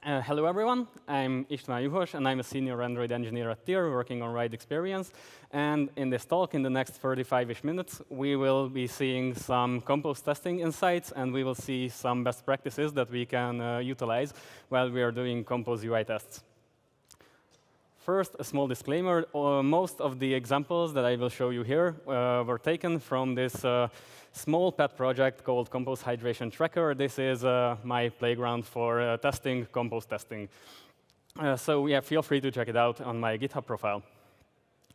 Hello, everyone. I'm István Juhos, and I'm a senior Android engineer at TIR working on ride experience. And in this talk, in the next 35-ish minutes, we will be seeing some Compose testing insights, and we will see some best practices that we can utilize while we are doing Compose UI tests. First, a small disclaimer. Most of the examples that I will show you here were taken from this small pet project called Compose Hydration Tracker. This is my playground for testing Compose testing. So yeah, feel free to check it out on my GitHub profile.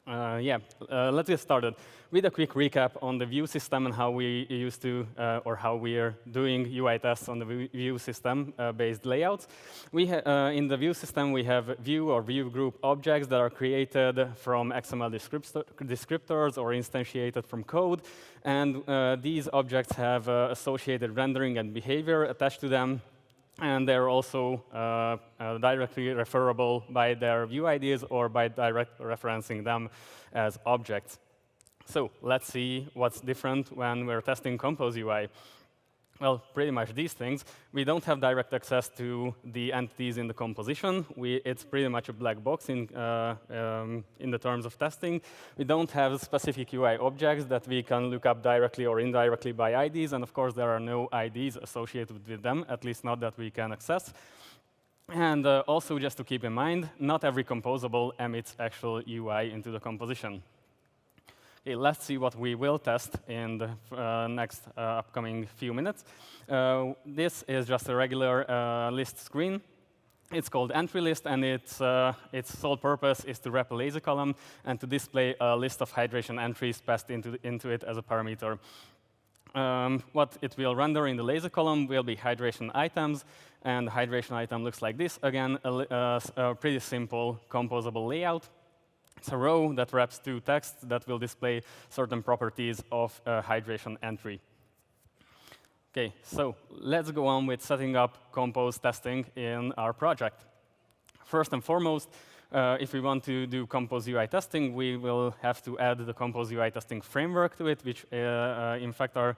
Let's get started with a quick recap on the view system and how we used to, or how we are doing UI tests on the view system-based layouts. In the view system, we have view or view group objects that are created from XML descriptors or instantiated from code. And these objects have associated rendering and behavior attached to them. And they're also directly referable by their view IDs or by direct referencing them as objects. So let's see what's different when we're testing Compose UI. Well, pretty much these things. We don't have direct access to the entities in the composition. It's pretty much a black box in the terms of testing. We don't have specific UI objects that we can look up directly or indirectly by IDs. And of course, there are no IDs associated with them, at least not that we can access. And also, just to keep in mind, not every composable emits actual UI into the composition. Okay, let's see what we will test in the next upcoming few minutes. This is just a regular list screen. It's called entry list, and its sole purpose is to wrap a lazy column and to display a list of hydration entries passed into it as a parameter. What it will render in the lazy column will be hydration items, and the hydration item looks like this. Again, a pretty simple composable layout. It's a row that wraps two texts that will display certain properties of a hydration entry. OK, so let's go on with setting up Compose testing in our project. First and foremost, if we want to do Compose UI testing, we will have to add the Compose UI testing framework to it, which in fact are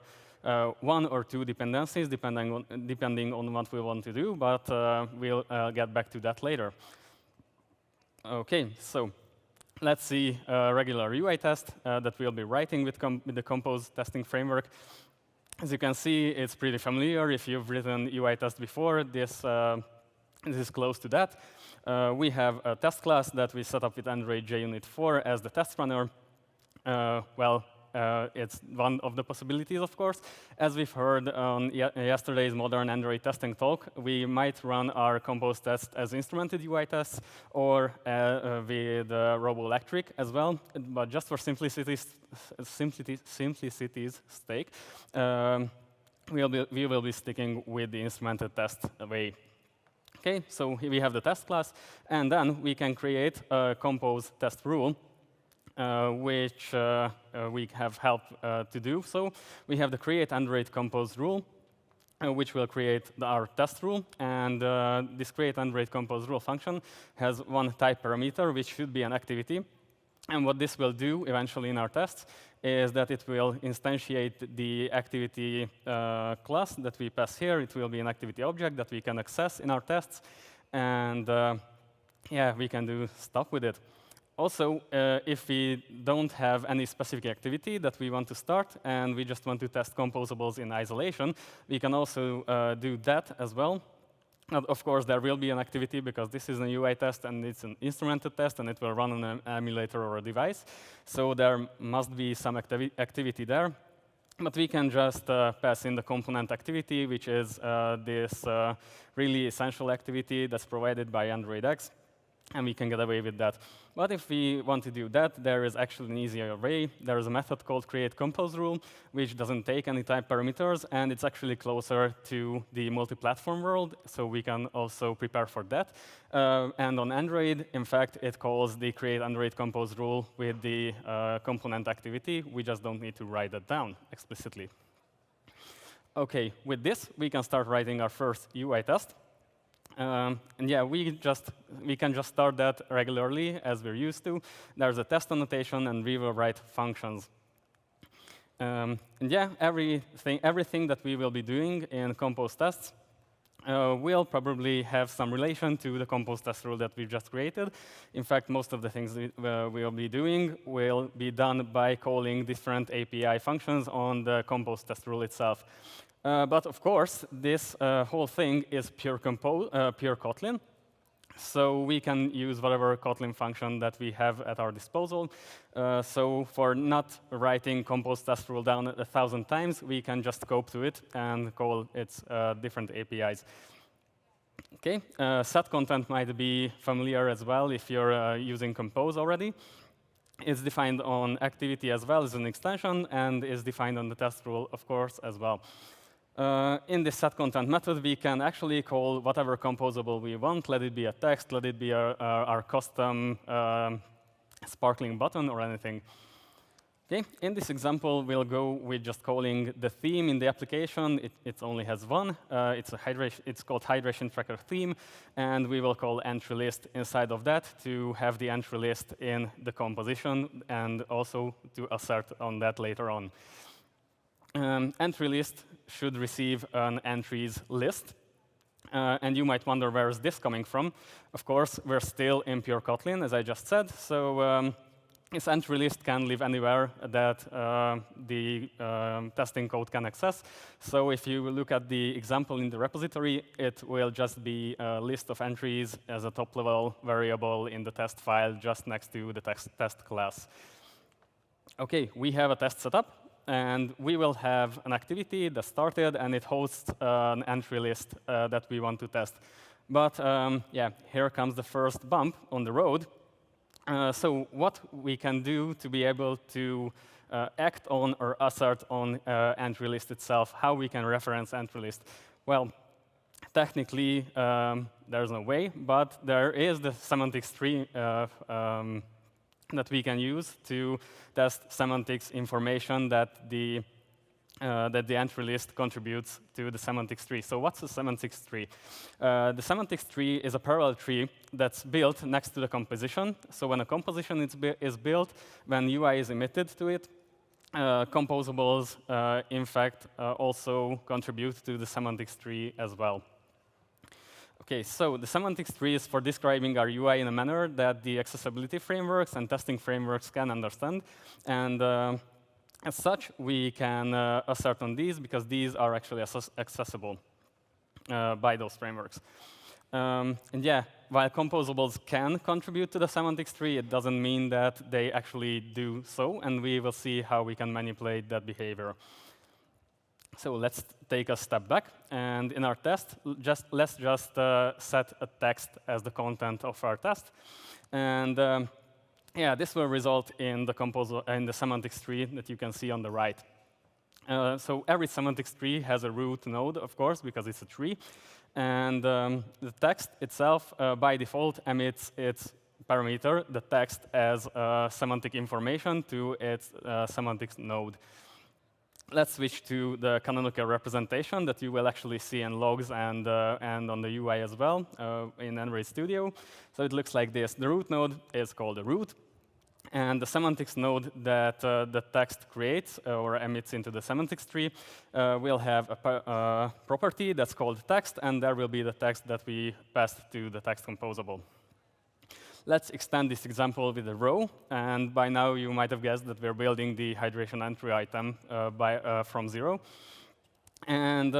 one or two dependencies, depending on what we want to do. But we'll get back to that later. OK, so let's see a regular UI test that we'll be writing with the Compose testing framework. As you can see, it's pretty familiar. If you've written UI test before, this is close to that. We have a test class that we set up with Android JUnit 4 as the test runner. It's one of the possibilities, of course. As we've heard on yesterday's modern Android testing talk, we might run our Compose test as instrumented UI tests or with RoboElectric as well. But just for simplicity's sake, we will be sticking with the instrumented test way. OK, so here we have the test class, and then we can create a Compose test rule, which we have help to do. So we have the create Android Compose rule, which will create our test rule. And this create Android Compose rule function has one type parameter, which should be an activity. And what this will do eventually in our tests is that it will instantiate the activity class that we pass here. It will be an activity object that we can access in our tests. And yeah, we can do stuff with it. Also, if we don't have any specific activity that we want to start and we just want to test composables in isolation, we can also do that as well. Of course, there will be an activity because this is an UI test and it's an instrumented test and it will run on an emulator or a device. So there must be some activity there. But we can just pass in the component activity, which is this really essential activity that's provided by Android X. And we can get away with that. But if we want to do that, there is actually an easier way. There is a method called createComposeRule, which doesn't take any type parameters, and it's actually closer to the multi-platform world, so we can also prepare for that. And on Android, in fact, it calls the createAndroidComposeRule with the component activity. We just don't need to write that down explicitly. OK, with this, we can start writing our first UI test. And yeah, we can just start that regularly, as we're used to. There's a test annotation, and we will write functions. And yeah, everything that we will be doing in Compose tests will probably have some relation to the compose test rule that we just created. In fact, most of the things we'll be doing will be done by calling different API functions on the compose test rule itself. But of course, this whole thing is pure Kotlin. So we can use whatever Kotlin function that we have at our disposal. So for not writing compose test rule down 1,000 times, we can just scope to it and call its different APIs. Okay, set content might be familiar as well if you're using Compose already. It's defined on activity as well as an extension, and is defined on the test rule, of course, as well. In this setContent method, we can actually call whatever composable we want. Let it be a text, let it be our custom sparkling button or anything. Okay. In this example, we'll go with just calling the theme in the application. It only has one. It's called hydration tracker theme, and we will call entry list inside of that to have the entry list in the composition, and also to assert on that later on. Entry list should receive an entries list. And you might wonder, where is this coming from? Of course, we're still in pure Kotlin, as I just said. So this entry list can live anywhere that the testing code can access. So if you look at the example in the repository, it will just be a list of entries as a top-level variable in the test file just next to the test class. OK, we have a test set up. And we will have an activity that started, and it hosts an entry list that we want to test. But yeah, here comes the first bump on the road. So what we can do to be able to act on or assert on entry list itself, how we can reference entry list. Well, technically, there's no way, but there is the semantics tree that we can use to test semantics information that the entry list contributes to the semantics tree. So what's a semantics tree? The semantics tree is a parallel tree that's built next to the composition. So when a composition is built, when UI is emitted to it, composables, in fact, also contribute to the semantics tree as well. OK, so the semantics tree is for describing our UI in a manner that the accessibility frameworks and testing frameworks can understand. And as such, we can assert on these because these are actually accessible by those frameworks. And yeah, while composables can contribute to the semantics tree, it doesn't mean that they actually do so. And we will see how we can manipulate that behavior. So let's take a step back, and in our test, let's just set a text as the content of our test, and yeah, this will result in the semantics tree that you can see on the right. So every semantics tree has a root node, of course, because it's a tree, and the text itself, by default, emits its parameter, the text, as semantic information to its semantics node. Let's switch to the canonical representation that you will actually see in logs and on the UI as well in Android Studio. So it looks like this. The root node is called the root. And the semantics node that the text creates or emits into the semantics tree will have a property that's called text, and there will be the text that we passed to the text composable. Let's extend this example with a row, and by now you might have guessed that we're building the hydration entry item from 0. And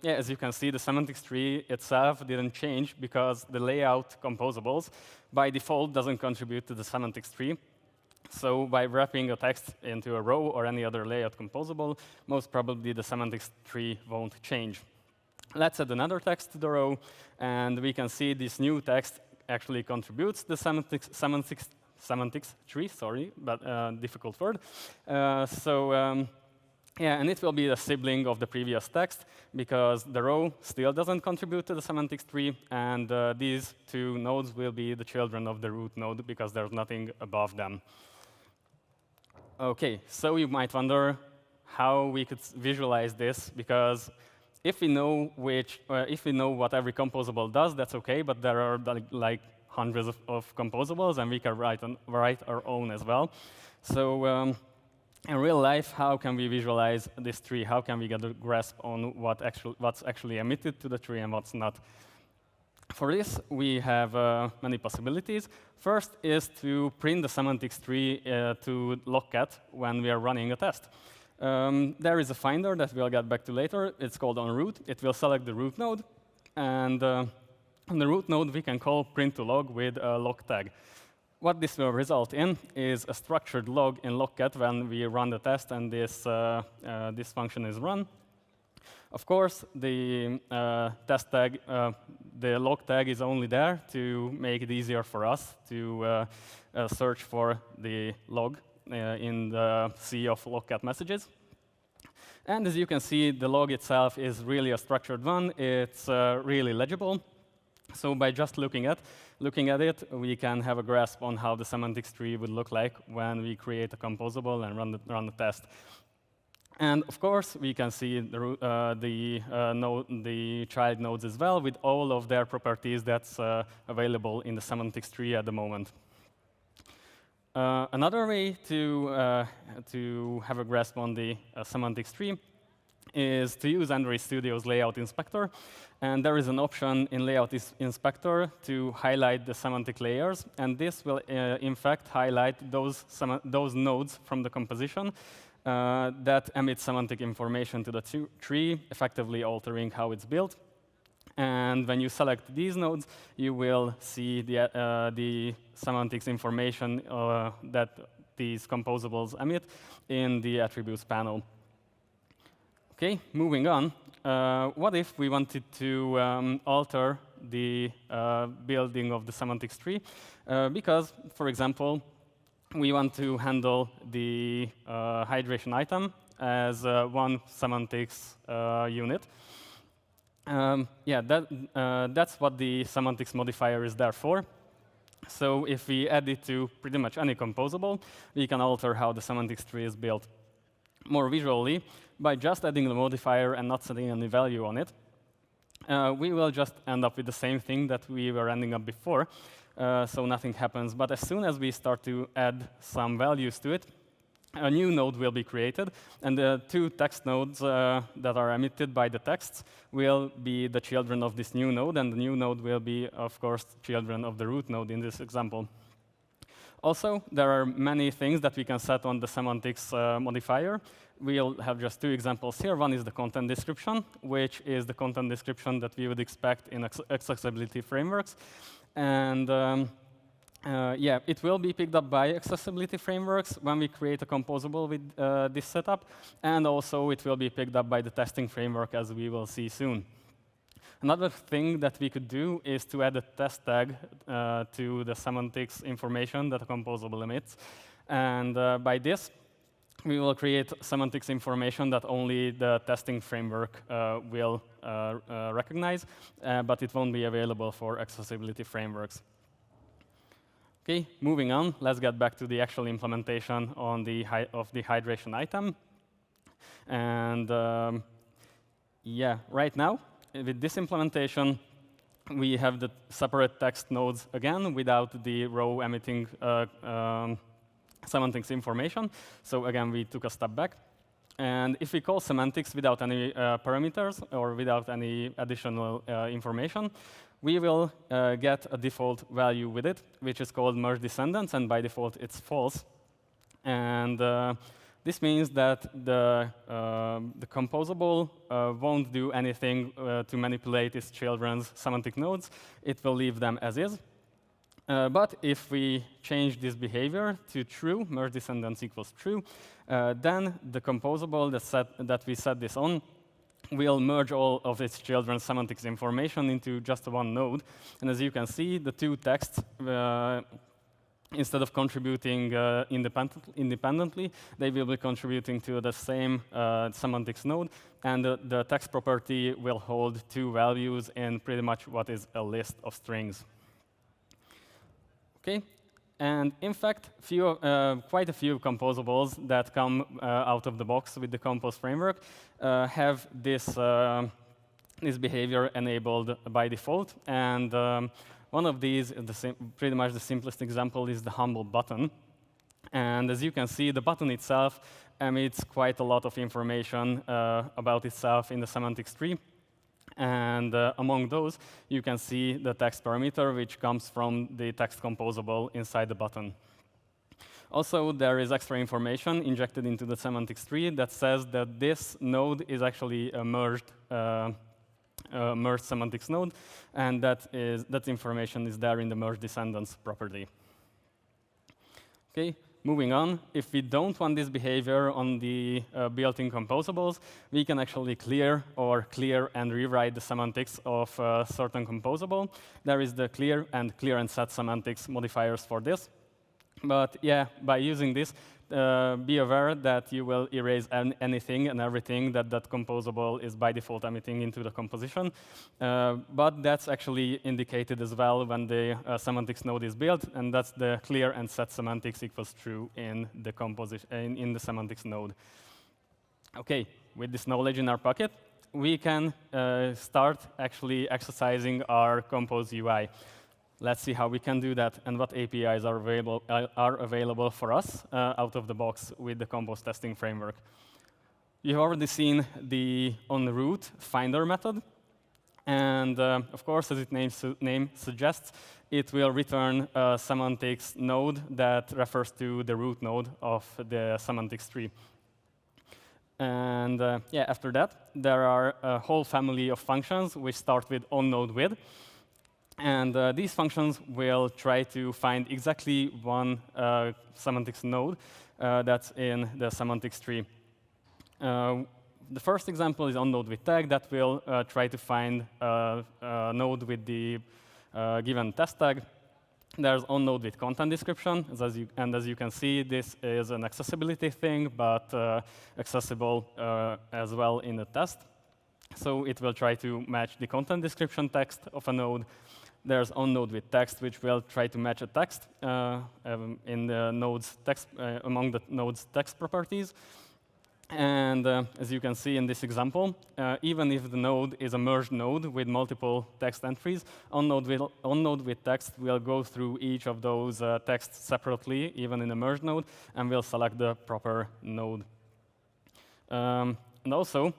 yeah, as you can see, the semantics tree itself didn't change because the layout composables by default doesn't contribute to the semantics tree. So by wrapping a text into a row or any other layout composable, most probably the semantics tree won't change. Let's add another text to the row, and we can see this new text actually contributes the semantics tree, sorry, but difficult word. Yeah, and it will be the sibling of the previous text because the row still doesn't contribute to the semantics tree, and these two nodes will be the children of the root node because there's nothing above them. OK, so you might wonder how we could visualize this, because if we know what every composable does, that's OK, but there are like hundreds of composables, and we can write our own as well. So in real life, how can we visualize this tree? How can we get a grasp on what's actually emitted to the tree and what's not? For this, we have many possibilities. First is to print the semantics tree to logcat when we are running a test. There is a finder that we'll get back to later. It's called onRoot. It will select the root node. And on the root node, we can call print to log with a log tag. What this will result in is a structured log in logcat when we run the test and this function is run. Of course, the test tag, the log tag is only there to make it easier for us to search for the log in the sea of logcat messages. And as you can see, the log itself is really a structured one. It's really legible. So by just looking at it, we can have a grasp on how the semantics tree would look like when we create a composable and run the test. And of course, we can see the child nodes as well with all of their properties that's available in the semantics tree at the moment. Another way to have a grasp on the semantics tree is to use Android Studio's layout inspector. And there is an option in layout inspector to highlight the semantic layers. And this will, in fact, highlight those nodes from the composition that emit semantic information to the tree, effectively altering how it's built. And when you select these nodes, you will see the semantics information that these composables emit in the attributes panel. OK, moving on. What if we wanted to alter the building of the semantics tree? Because, for example, we want to handle the hydration item as one semantics unit. That's what the semantics modifier is there for. So if we add it to pretty much any composable, we can alter how the semantics tree is built more visually by just adding the modifier and not setting any value on it. We will just end up with the same thing that we were ending up before. So nothing happens. But as soon as we start to add some values to it, a new node will be created. And the two text nodes that are emitted by the texts will be the children of this new node. And the new node will be, of course, children of the root node in this example. Also, there are many things that we can set on the semantics modifier. We'll have just two examples here. One is the content description, which is the content description that we would expect in accessibility frameworks. And it will be picked up by accessibility frameworks when we create a composable with this setup. And also, it will be picked up by the testing framework, as we will see soon. Another thing that we could do is to add a test tag to the semantics information that a composable emits. And by this, we will create semantics information that only the testing framework will recognize, but it won't be available for accessibility frameworks. OK, moving on, let's get back to the actual implementation of the hydration item. And right now, with this implementation, we have the separate text nodes again without the row emitting semantics information. So again, we took a step back. And if we call semantics without any parameters or without any additional information, we will get a default value with it, which is called merge descendants. And by default, it's false. And this means that the composable won't do anything to manipulate its children's semantic nodes. It will leave them as is. But if we change this behavior to true, merge descendants equals true, then the composable that we set this on will merge all of its children's semantics information into just one node. And as you can see, the two texts, instead of contributing independently, they will be contributing to the same semantics node. And the text property will hold two values in pretty much what is a list of strings. OK, and in fact, quite a few composables that come out of the box with the Compose framework have this behavior enabled by default. And one of these, pretty much the simplest example, is the humble button. And as you can see, the button itself emits quite a lot of information about itself in the semantics tree. And among those, you can see the text parameter, which comes from the text composable inside the button. Also, there is extra information injected into the semantics tree that says that this node is actually a merged semantics node, and that information is there in the merge descendants property. Okay, moving on. If we don't want this behavior on the built-in composables, we can actually clear and rewrite the semantics of a certain composable. There is the clear and set semantics modifiers for this. But yeah, by using this, be aware that you will erase anything and everything that composable is by default emitting into the composition. But that's actually indicated as well when the semantics node is built, and that's the clear and set semantics equals true in the in the semantics node. Okay, with this knowledge in our pocket, we can start actually exercising our Compose UI. Let's see how we can do that and what APIs are available for us out of the box with the Compose testing framework. You've already seen the onRoute finder method. And of course, as its name suggests, it will return a semantics node that refers to the root node of the semantics tree. And yeah, after that, there are a whole family of functions which start with onNodeWith. And these functions will try to find exactly one semantics node that's in the semantics tree. The first example is onNodeWithTag that will try to find a node with the given test tag. There's onNodeWithContent description, and as you can see, this is an accessibility thing, but accessible as well in the test. So it will try to match the content description text of a node. There's onNodeWithText, which will try to match a text in the node's text among the node's text properties. And as you can see in this example, even if the node is a merged node with multiple text entries, onNodeWithText will go through each of those texts separately, even in a merged node, and will select the proper node. And also,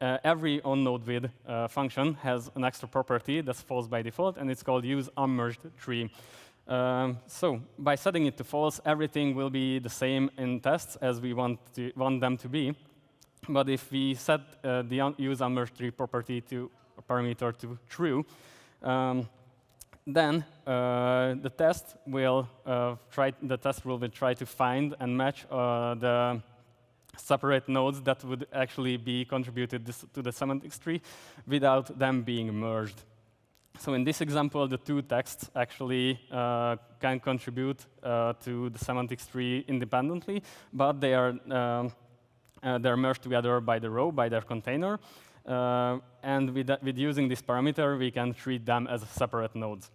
every onNodeWith function has an extra property that's false by default, and it's called useUnmergedTree. So by setting it to false, everything will be the same in tests as we want them to be. But if we set the useUnmergedTree property to a parameter to true, then the test rule will try to find and match the separate nodes that would actually be contributed to the semantics tree without them being merged. So in this example, the two texts actually can contribute to the semantics tree independently, but they're merged together by the row, by their container. And with using this parameter, we can treat them as separate nodes.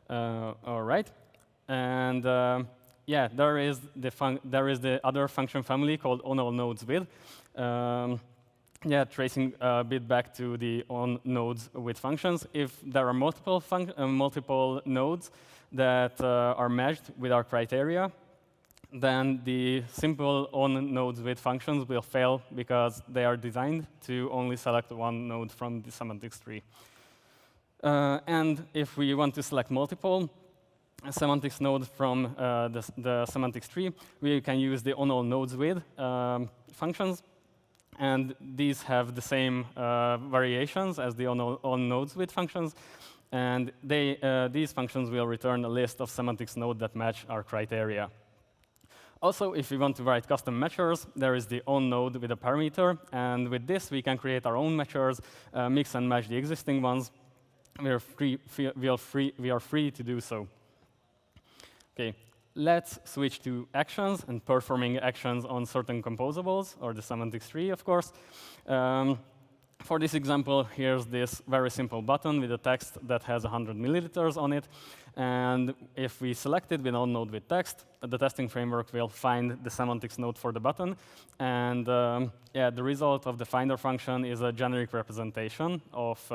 All right. And yeah, there is the other function family called onAllNodesWith. Yeah, tracing a bit back to the onNodesWith functions. If there are multiple nodes that are matched with our criteria, then the simple onNodesWith functions will fail because they are designed to only select one node from the semantics tree. And if we want to select multiple semantics nodes from the semantics tree, we can use the onAllNodesWith functions. And these have the same variations as the onNodesWith functions. And these functions will return a list of semantics nodes that match our criteria. Also, if we want to write custom matchers, there is the onNode with a parameter. And with this, we can create our own matchers, mix and match the existing ones. We are free to do so. Okay, let's switch to actions and performing actions on certain composables, or the semantics tree, of course. For this example, here's this very simple button with a text that has 100 milliliters on it. And if we select it with onNodeWithText, the testing framework will find the semantics node for the button. And yeah, the result of the finder function is a generic representation of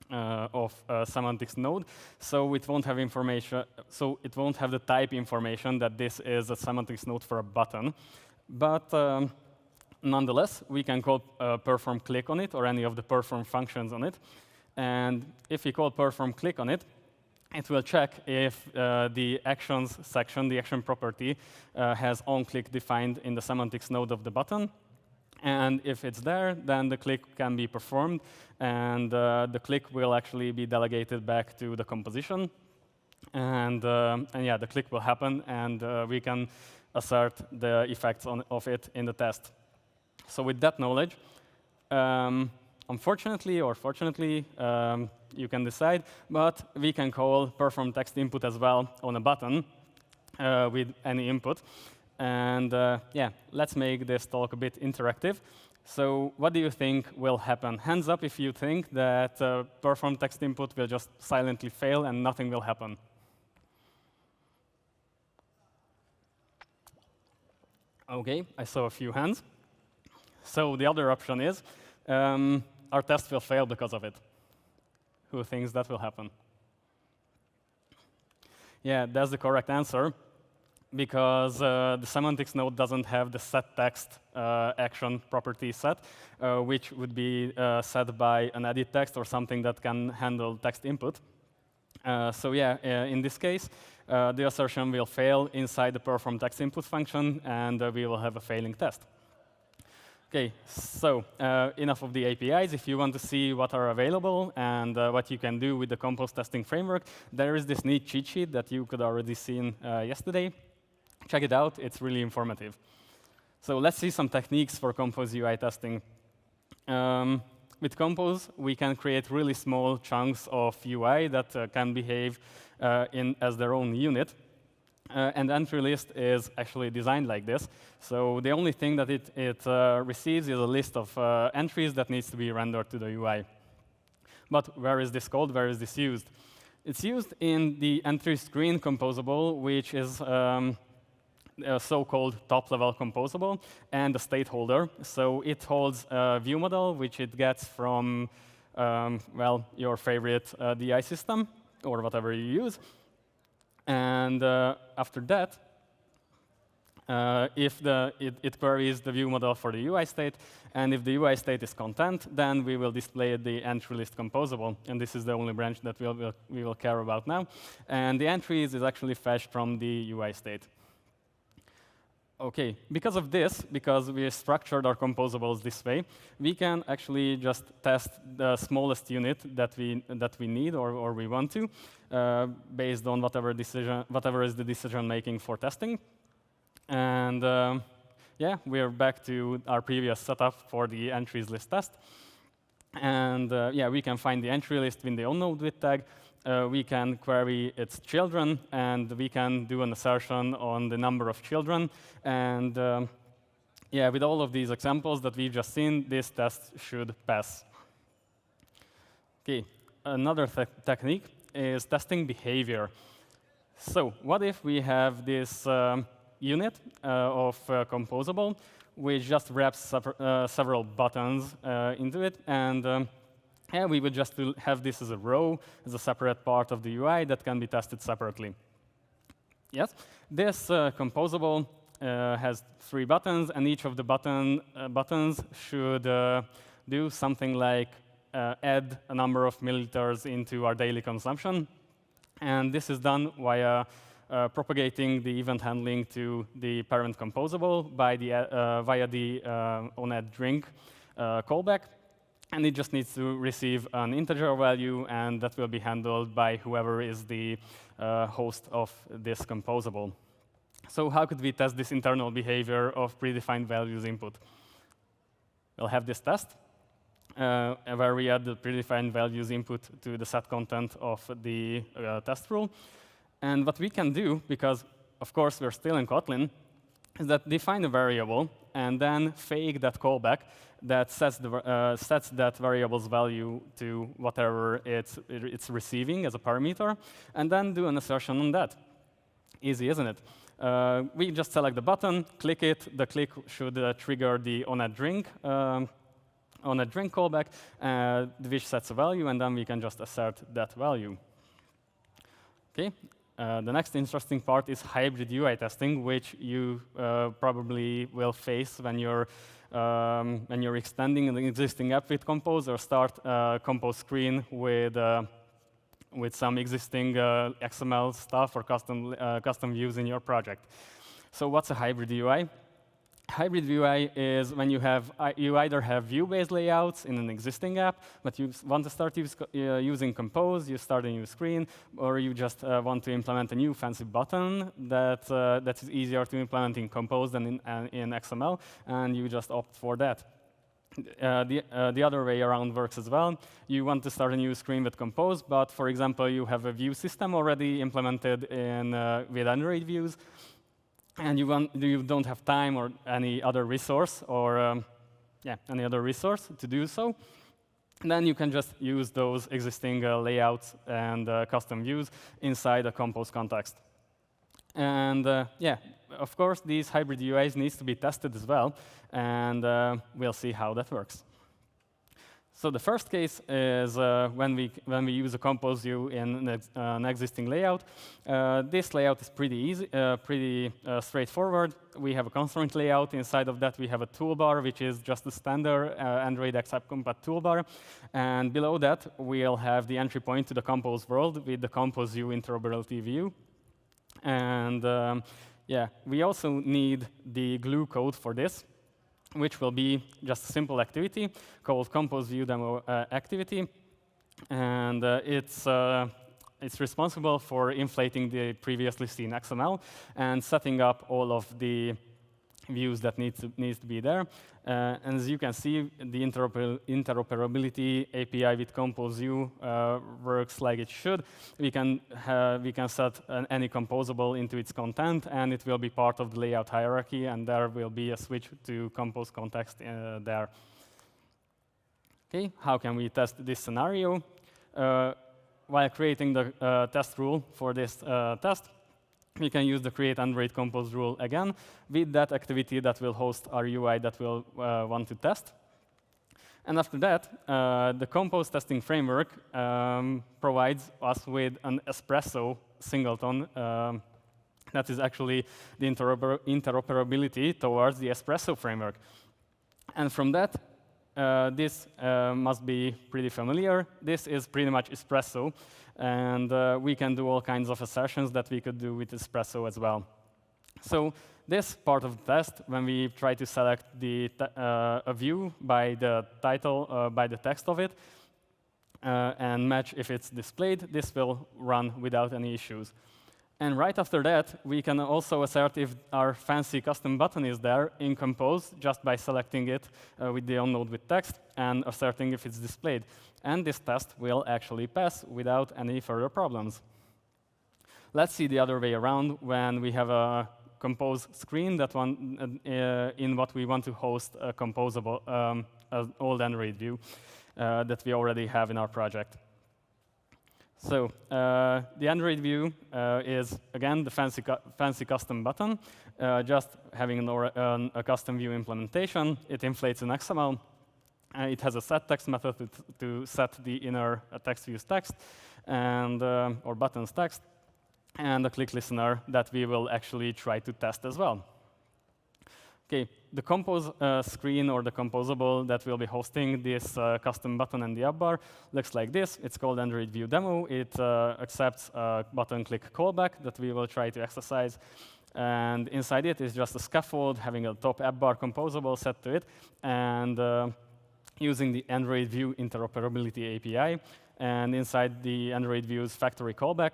a semantics node, so it won't have information. So it won't have the type information that this is a semantics node for a button. But nonetheless, we can call perform click on it or any of the perform functions on it. And if we call perform click on it, it will check if the actions section, the action property, has onClick defined in the semantics node of the button. And if it's there, then the click can be performed, and the click will actually be delegated back to the composition. And yeah, the click will happen, and we can assert the effects of it in the test. So with that knowledge, unfortunately or fortunately, you can decide, but we can call perform text input as well on a button with any input. And yeah, let's make this talk a bit interactive. So what do you think will happen? Hands up if you think that perform text input will just silently fail and nothing will happen. OK, I saw a few hands. So the other option is our test will fail because of it. Who thinks that will happen? Yeah, that's the correct answer, because the semantics node doesn't have the setText action property set, which would be set by an edit text or something that can handle text input. So yeah, in this case, the assertion will fail inside the perform text input function, and we will have a failing test. OK, so enough of the APIs. If you want to see what are available and what you can do with the Compose testing framework, there is this neat cheat sheet that you could already seen yesterday. Check it out. It's really informative. So let's see some techniques for Compose UI testing. With Compose, we can create really small chunks of UI that can behave as their own unit. And the entry list is actually designed like this. So the only thing that it receives is a list of entries that needs to be rendered to the UI. But where is this called? Where is this used? It's used in the entry screen composable, which is a so-called top-level composable, and a state holder. So it holds a view model, which it gets from, well, your favorite DI system, or whatever you use. And after that, if it queries the view model for the UI state, and if the UI state is content, then we will display the entry list composable. And this is the only branch that we will care about now. And the entries is actually fetched from the UI state. OK, because of this, because we structured our composables this way, we can actually just test the smallest unit that we need or we want to, based on whatever is the decision making for testing. And yeah, we're back to our previous setup for the entries list test. And yeah, we can find the entry list with the onNode with tag. We can query its children, and we can do an assertion on the number of children. And yeah, with all of these examples that we've just seen, this test should pass. OK, another technique is testing behavior. So what if we have this unit of composable, which just wraps several buttons into it, and yeah, we would just have this as a row, as a separate part of the UI that can be tested separately. Yes, this composable has 3 buttons, and each of the buttons should do something like add a number of milliliters into our daily consumption. And this is done via propagating the event handling to the parent composable via the onAddDrink callback. And it just needs to receive an integer value, and that will be handled by whoever is the host of this composable. So how could we test this internal behavior of predefined values input? We'll have this test, where we add the predefined values input to the set content of the test rule. And what we can do, because of course we're still in Kotlin, is that define a variable and then fake that callback that sets that variable's value to whatever it's receiving as a parameter, and then do an assertion on that. Easy, isn't it? We just select the button, click it. The click should trigger the onAddDrink callback, which sets a value, and then we can just assert that value. OK, The next interesting part is hybrid UI testing, which you probably will face when you're extending an existing app with Compose or start a Compose screen with some existing XML stuff or custom views in your project. So what's a hybrid UI? Hybrid UI is when you either have view-based layouts in an existing app, but you want to start using Compose, you start a new screen, or you just want to implement a new fancy button that is easier to implement in Compose than in XML, and you just opt for that. The other way around works as well. You want to start a new screen with Compose, but for example, you have a view system already implemented with Android views, and you don't have time or any other resource to do so. Then you can just use those existing layouts and custom views inside a Compose context. And of course, these hybrid UIs needs to be tested as well, and we'll see how that works. So the first case is when we use a Compose view in an existing layout. This layout is pretty easy, straightforward. We have a constraint layout. Inside of that, we have a toolbar, which is just a standard Android XApp Compat toolbar. And below that, we'll have the entry point to the Compose world with the Compose view interoperability view. And we also need the glue code for this, which will be just a simple activity called Compose View Demo activity. And it's responsible for inflating the previously seen XML and setting up all of the views that needs to be there. And as you can see, the interoperability API with Compose View works like it should. We can set any composable into its content, and it will be part of the layout hierarchy, and there will be a switch to Compose context there. Okay, how can we test this scenario? While creating the test rule for this test, we can use the create Android Compose rule again with that activity that will host our UI that we'll want to test. And after that, the Compose testing framework provides us with an Espresso singleton that is actually the interoperability towards the Espresso framework. And from that, this must be pretty familiar. This is pretty much Espresso. And we can do all kinds of assertions that we could do with Espresso as well. So this part of the test, when we try to select a view by the title, by the text of it, and match if it's displayed, this will run without any issues. And right after that, we can also assert if our fancy custom button is there in Compose just by selecting it with the onNode with text and asserting if it's displayed. And this test will actually pass without any further problems. Let's see the other way around when we have a Compose screen that in what we want to host a composable, an old Android view that we already have in our project. So the Android view is, again, the fancy custom button, just having a custom view implementation. It inflates an XML. It has a setText method to set the inner text views text and or buttons text, and a click listener that we will actually try to test as well. Okay, the Compose screen or the composable that will be hosting this custom button and the app bar looks like this. It's called Android View Demo. It accepts a button click callback that we will try to exercise. And inside it is just a scaffold having a top app bar composable set to it, and using the Android View interoperability API. And inside the Android View's factory callback,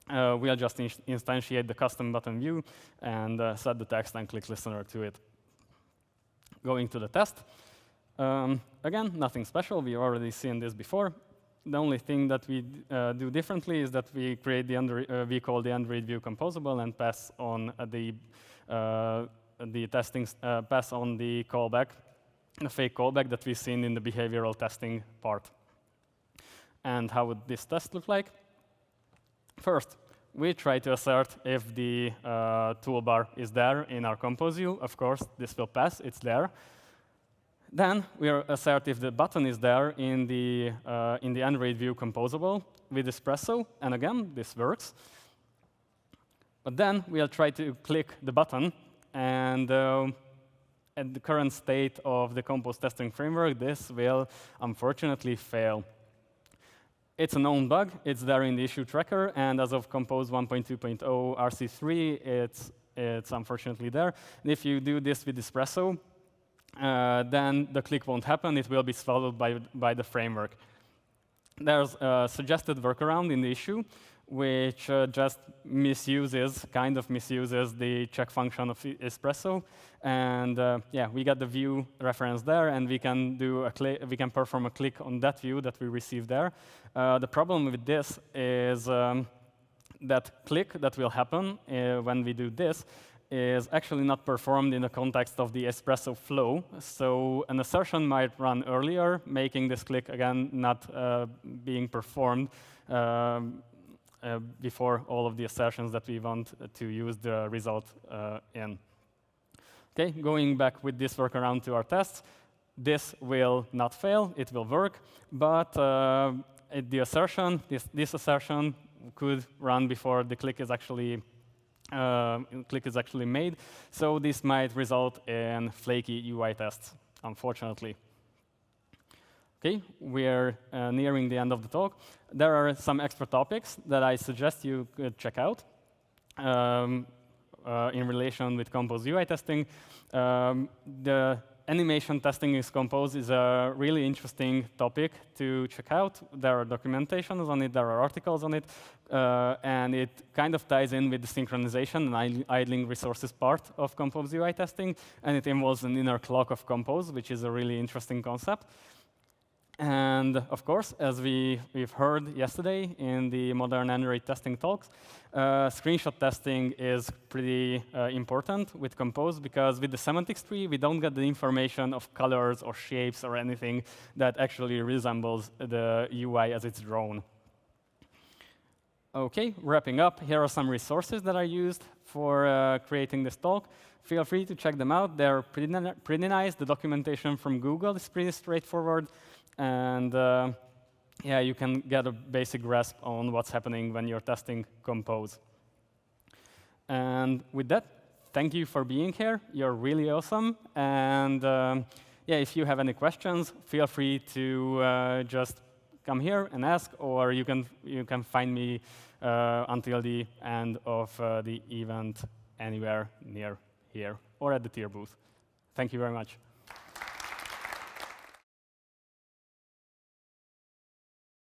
we'll just instantiate the custom button view and set the text and click listener to it. Going to the test. Again, nothing special. We've already seen this before. The only thing that we do differently is that we create we call the Android View composable and pass on the testing, pass on the callback, the fake callback that we've seen in the behavioral testing part. And how would this test look like? First, we try to assert if the toolbar is there in our Compose view. Of course, this will pass. It's there. Then we assert if the button is there in the Android View composable with Espresso. And again, this works. But then we'll try to click the button, and at the current state of the Compose testing framework, this will unfortunately fail. It's a known bug. It's there in the issue tracker, and as of Compose 1.2.0 RC3, it's unfortunately there. And if you do this with Espresso, then the click won't happen. It will be swallowed by the framework. There's a suggested workaround in the issue, which just kind of misuses the check function of Espresso. And yeah, we got the view reference there, and we can perform a click on that view that we received there. The problem with this is that click that will happen when we do this is actually not performed in the context of the Espresso flow. So an assertion might run earlier, making this click again not being performed before all of the assertions that we want to use the result in. Okay, going back with this workaround to our tests, this will not fail, it will work, but the assertion, this assertion could run before the click is actually made. So this might result in flaky UI tests, unfortunately. Okay, we're nearing the end of the talk. There are some extra topics that I suggest you could check out in relation with Compose UI testing. The animation testing in Compose is a really interesting topic to check out. There are documentations on it, there are articles on it, and it kind of ties in with the synchronization and idling resources part of Compose UI testing, and it involves an inner clock of Compose, which is a really interesting concept. And of course, as we've heard yesterday in the modern Android testing talks, screenshot testing is pretty important with Compose, because with the semantics tree, we don't get the information of colors or shapes or anything that actually resembles the UI as it's drawn. OK, wrapping up, here are some resources that I used for creating this talk. Feel free to check them out. They're pretty nice. The documentation from Google is pretty straightforward. And yeah, you can get a basic grasp on what's happening when you're testing Compose. And with that, thank you for being here. You're really awesome. And yeah, if you have any questions, feel free to just come here and ask, or you can find me until the end of the event anywhere near here or at the tier booth. Thank you very much.